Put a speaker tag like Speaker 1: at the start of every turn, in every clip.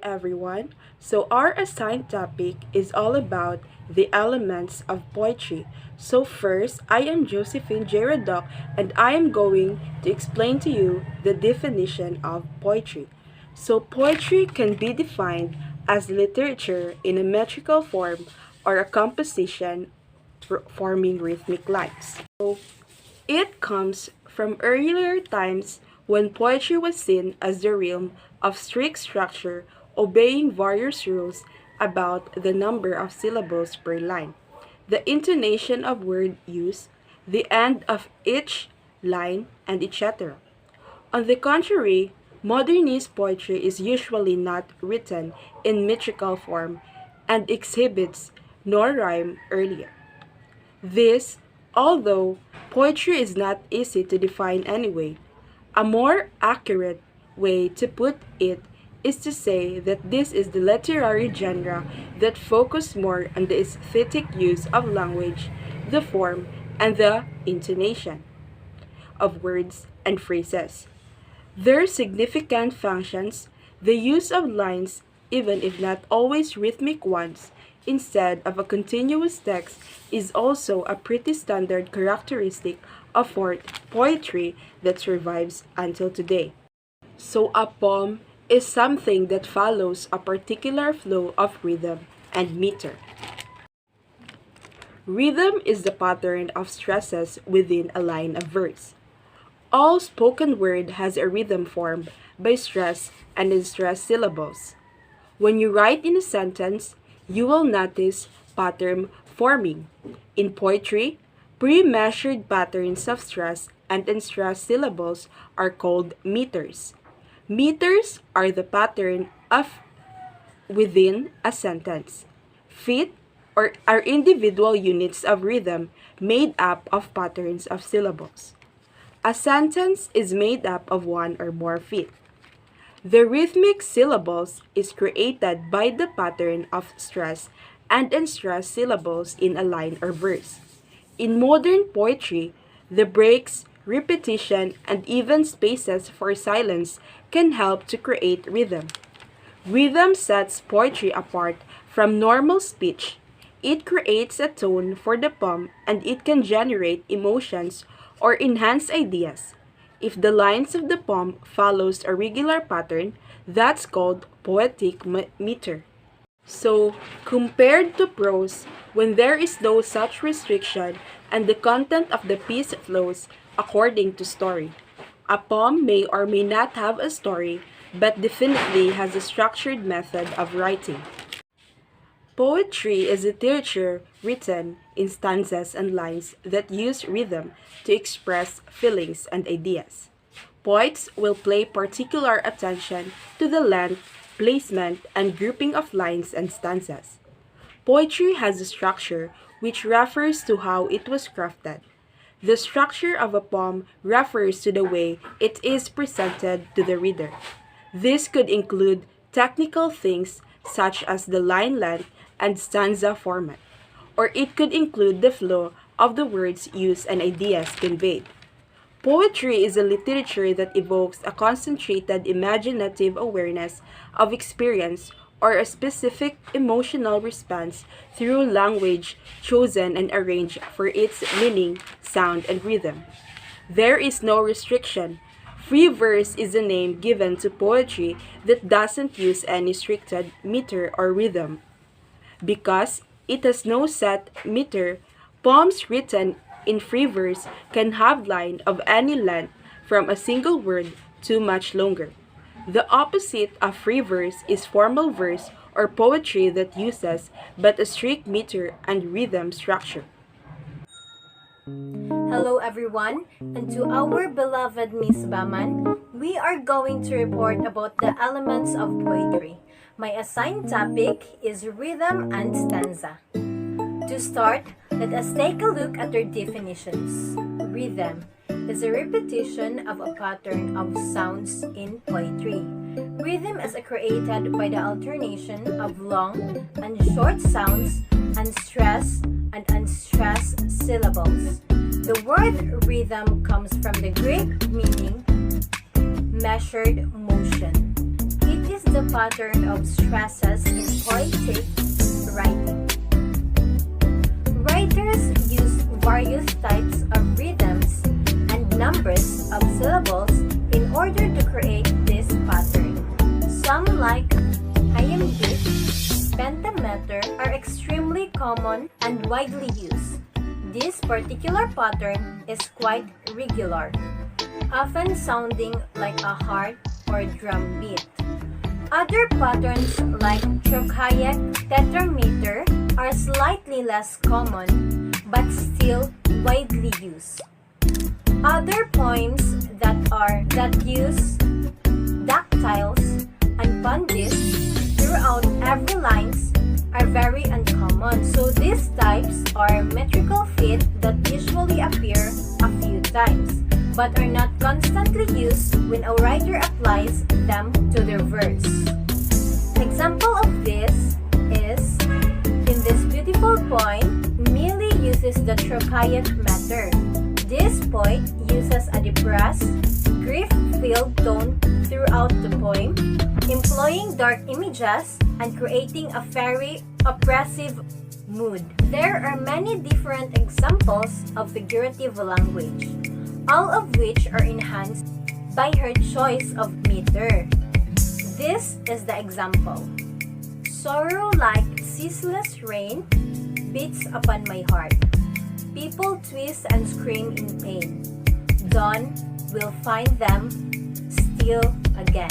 Speaker 1: everyone. So, our assigned topic is all about the elements of poetry. So, first, I am Josephine J. Radoc, and I am going to explain to you the definition of poetry. So, poetry can be defined as literature in a metrical form or a composition forming rhythmic lines. So, it comes from earlier times when poetry was seen as the realm of strict structure, obeying various rules about the number of syllables per line, the intonation of word use, the end of each line, and etc. On the contrary, modernist poetry is usually not written in metrical form and exhibits no rhyme earlier. This, although poetry is not easy to define anyway, a more accurate way to put it is to say that this is the literary genre that focuses more on the aesthetic use of language, the form, and the intonation of words and phrases. Their significant functions, the use of lines, even if not always rhythmic ones, instead of a continuous text, is also a pretty standard characteristic of poetry that survives until today. So, a poem is something that follows a particular flow of rhythm and meter. Rhythm is the pattern of stresses within a line of verse. All spoken word has a rhythm formed by stress and unstressed syllables. When you write in a sentence, you will notice pattern forming. In poetry, pre-measured patterns of stress and unstressed syllables are called meters. Meters are the pattern of within a sentence. Feet or are individual units of rhythm made up of patterns of syllables. A sentence is made up of one or more feet. The rhythmic syllables is created by the pattern of stress and unstressed syllables in a line or verse. In modern poetry, the breaks, repetition, and even spaces for silence can help to create rhythm. Rhythm sets poetry apart from normal speech. It creates a tone for the poem and it can generate emotions or enhance ideas. If the lines of the poem follows a regular pattern, that's called poetic meter. So, compared to prose, when there is no such restriction and the content of the piece flows according to story. A poem may or may not have a story, but definitely has a structured method of writing. Poetry is literature written in stanzas and lines that use rhythm to express feelings and ideas. Poets will pay particular attention to the length, placement, and grouping of lines and stanzas. Poetry has a structure which refers to how it was crafted. The structure of a poem refers to the way it is presented to the reader. This could include technical things such as the line length and stanza format, or it could include the flow of the words used and ideas conveyed. Poetry is a literature that evokes a concentrated imaginative awareness of experience or a specific emotional response through language chosen and arranged for its meaning, sound, and rhythm. There is no restriction. Free verse is a name given to poetry that doesn't use any stricted meter or rhythm. Because it has no set meter, poems written in free verse can have lines of any length from a single word to much longer. The opposite of free verse is formal verse or poetry that uses but a strict meter and rhythm structure.
Speaker 2: Hello everyone, and to our beloved Miss Baman, we are going to report about the elements of poetry. My assigned topic is rhythm and stanza. To start, let us take a look at their definitions. Rhythm is a repetition of a pattern of sounds in poetry. Rhythm is created by the alternation of long and short sounds and stress and unstressed syllables. The word rhythm comes from the Greek meaning measured motion. It is the pattern of stresses in poetic writing. Writers use various types of rhythms and numbers of syllables in order to create this pattern. Some, like iambic, pentameter, are extremely common and widely used. This particular pattern is quite regular, often sounding like a heart or drum beat. Other patterns like trochaic tetrameter are slightly less common but still widely used. Other poems that use dactyls and punches throughout every lines are very uncommon. So these types are metrical feet that usually appear a few times but are not constantly used when a writer applies them to their verse. Example of this is in this beautiful poem, Millie uses the trochaic meter. This poet uses a depressed, grief-filled tone throughout the poem, employing dark images and creating a very oppressive mood. There are many different examples of figurative language, all of which are enhanced by her choice of meter. This is the example. Sorrow like ceaseless rain beats upon my heart. People twist and scream in pain. Dawn will find them still again.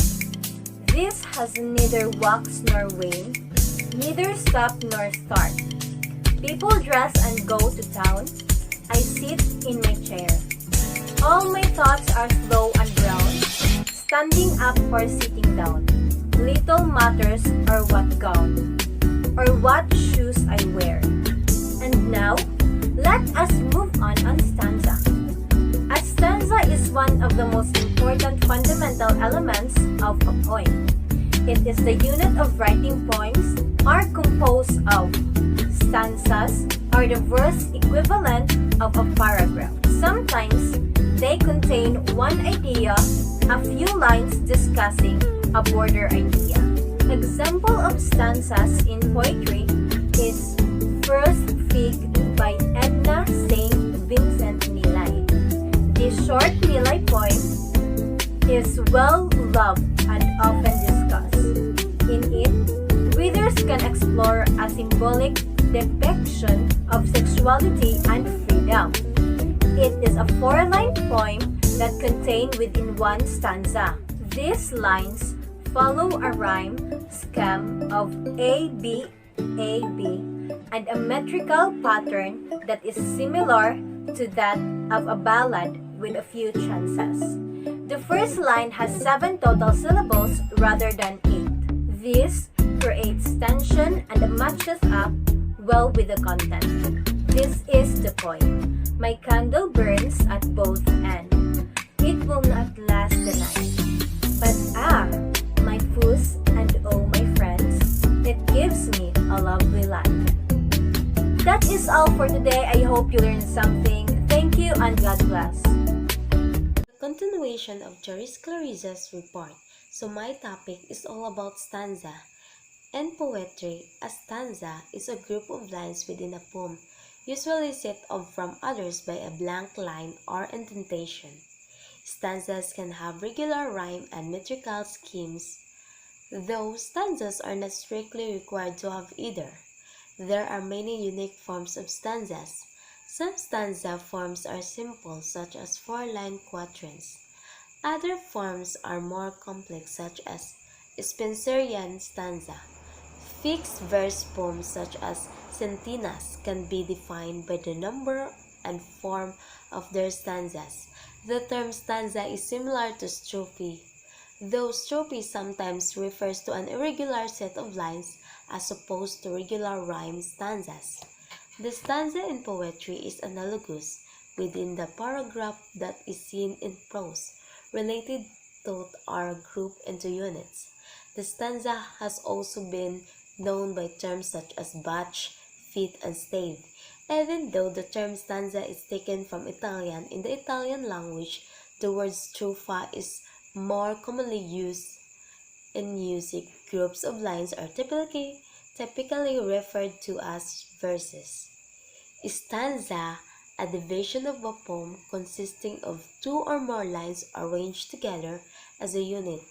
Speaker 2: This has neither wax nor wane, neither stop nor start. People dress and go to town. I sit in my chair. All my thoughts are slow and brown, standing up or sitting down. Little matters are what gown, or what shoes I wear. And now, let us move on stanza. A stanza is one of the most important fundamental elements of a poem. It is the unit of writing. Poems are composed of stanzas, or the verse equivalent of a paragraph. Sometimes they contain one idea, a few lines discussing a broader idea. Example of stanzas in poetry is First Fig by Edna St. Vincent Millay. This short Millay poem is well loved and often discussed. In it, readers can explore a symbolic depiction of sexuality and freedom. It is a 4-line poem that contained within one stanza. These lines follow a rhyme scheme of A, B, and a metrical pattern that is similar to that of a ballad with a few chances. The first line has 7 total syllables rather than 8. This creates tension and matches up well with the content. This is the poem. My candle burns at both ends. It will not last the night. But my foes and oh my friends, it gives me a lovely life. That is all for today. I hope you learned something. Thank you and God bless.
Speaker 3: Continuation of Joris Clariza's report. So my topic is all about stanza. In poetry, a stanza is a group of lines within a poem, usually set off from others by a blank line or indentation. Stanzas can have regular rhyme and metrical schemes, though stanzas are not strictly required to have either. There are many unique forms of stanzas. Some stanza forms are simple, such as 4-line quatrains. Other forms are more complex, such as Spenserian stanza. Fixed verse poems such as centenas can be defined by the number and form of their stanzas. The term stanza is similar to strophe, though strophe sometimes refers to an irregular set of lines as opposed to regular rhyme stanzas. The stanza in poetry is analogous within the paragraph that is seen in prose. Related thoughts are grouped into units. The stanza has also been known by terms such as batch, fit, and stave. Even though the term stanza is taken from Italian, in the Italian language, the word stropha is more commonly used In music, groups of lines are typically referred to as verses. Stanza, a division of a poem consisting of two or more lines arranged together as a unit.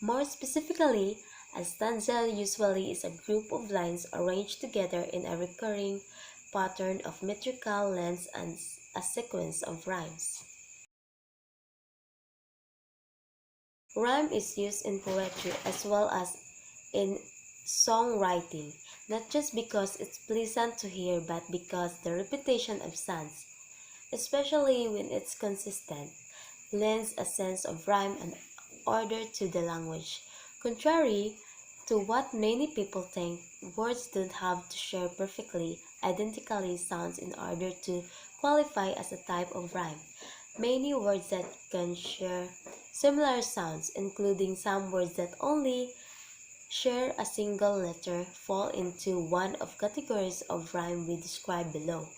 Speaker 3: More specifically, a stanza usually is a group of lines arranged together in a recurring pattern of metrical lengths and a sequence of rhymes. Rhyme is used in poetry as well as in songwriting, not just because it's pleasant to hear but because the repetition of sounds, especially when it's consistent, lends a sense of rhyme and order to the language. Contrary to what many people think, words don't have to share perfectly identically sounds in order to qualify as a type of rhyme. Many words that can share similar sounds, including some words that only share a single letter, fall into one of categories of rhyme we describe below.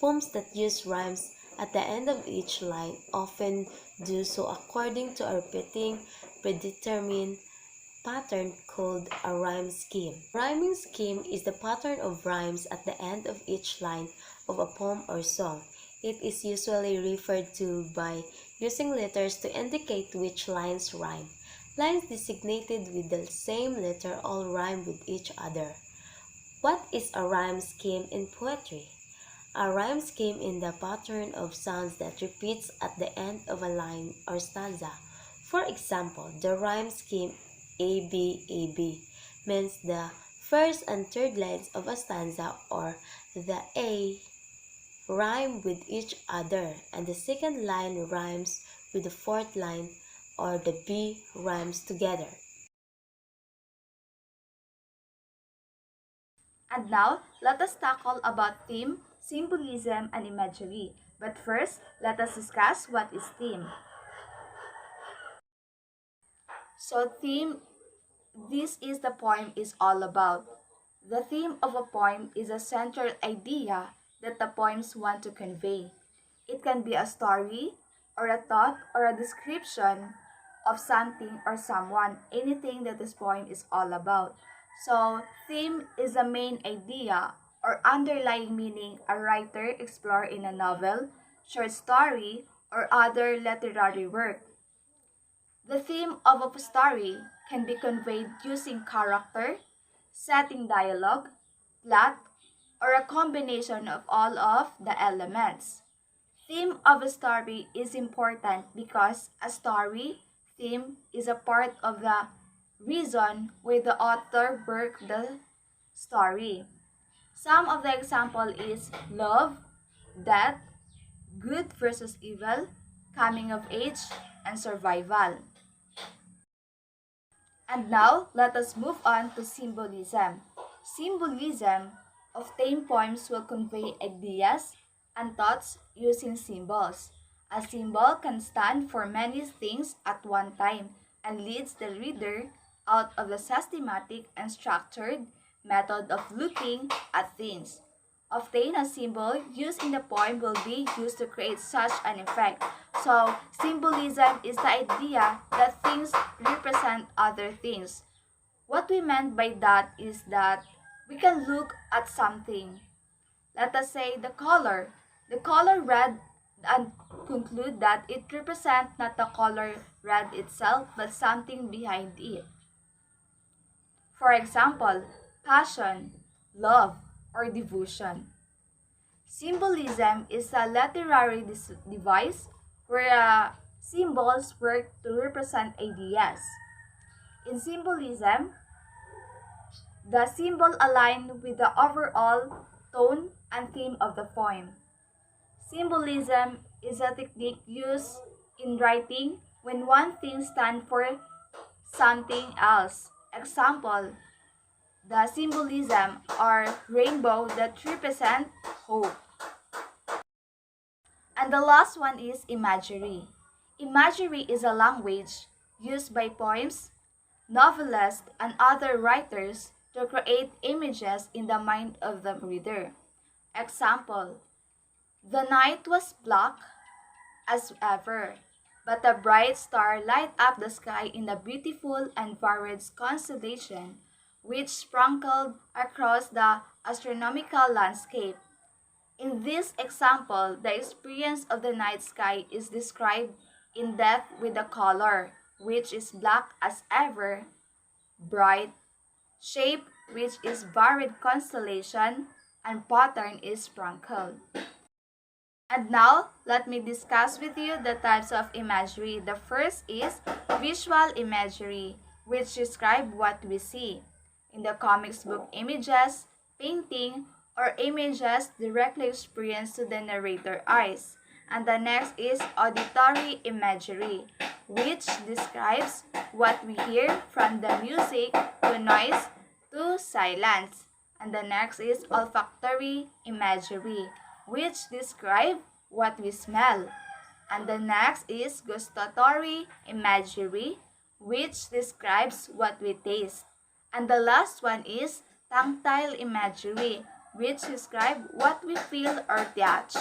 Speaker 3: Poems that use rhymes at the end of each line often do so according to a repeating, predetermined pattern called a rhyme scheme. Rhyming scheme is the pattern of rhymes at the end of each line of a poem or song. It is usually referred to by using letters to indicate which lines rhyme. Lines designated with the same letter all rhyme with each other. What is a rhyme scheme in poetry? A rhyme scheme is the pattern of sounds that repeats at the end of a line or stanza. For example, the rhyme scheme AB means the first and third lines of a stanza or the A rhyme with each other and the second line rhymes with the fourth line or the B rhymes together.
Speaker 4: And now, let us tackle about theme, symbolism, and imagery. But first, let us discuss what is theme. So, theme, this is the poem is all about. The theme of a poem is a central idea that the poems want to convey. It can be a story, or a thought, or a description of something or someone, anything that this poem is all about. So, theme is the main idea or underlying meaning a writer explore in a novel, short story, or other literary work. The theme of a story can be conveyed using character, setting dialogue, plot, or a combination of all of the elements. Theme of a story is important because a story theme is a part of the reason why the author worked the story. Some of the example is love, death, good versus evil, coming of age, and survival. And now, let us move on to symbolism. Symbolism of theme poems will convey ideas and thoughts using symbols. A symbol can stand for many things at one time and leads the reader out of the systematic and structured method of looking at things. Often a symbol used in the poem will be used to create such an effect. So, symbolism is the idea that things represent other things. What we meant by that is that we can look at something. Let us say the color red, and conclude that it represents not the color red itself, but something behind it. For example, passion, love, or devotion. Symbolism is a literary device where symbols work to represent ideas. In symbolism, the symbol align with the overall tone and theme of the poem. Symbolism is a technique used in writing when one thing stands for something else. Example, the symbolism are rainbow that represent hope. And the last one is imagery. Imagery is a language used by poems, novelists, and other writers to create images in the mind of the reader. Example, the night was black as ever. but a bright star light up the sky in a beautiful and varied constellation which sprinkled across the astronomical landscape. In this example, the experience of the night sky is described in depth with the color, which is black as ever, bright, shape, which is varied constellation, and pattern is sprinkled. And now, let me discuss with you the types of imagery. The first is visual imagery, which describe what we see. In the comics book images, painting, or images directly experienced to the narrator eyes. And the next is auditory imagery, which describes what we hear from the music to noise to silence. And the next is olfactory imagery, which describe what we smell. And the next is gustatory imagery, which describes what we taste. And the last one is tactile imagery, which describe what we feel or touch.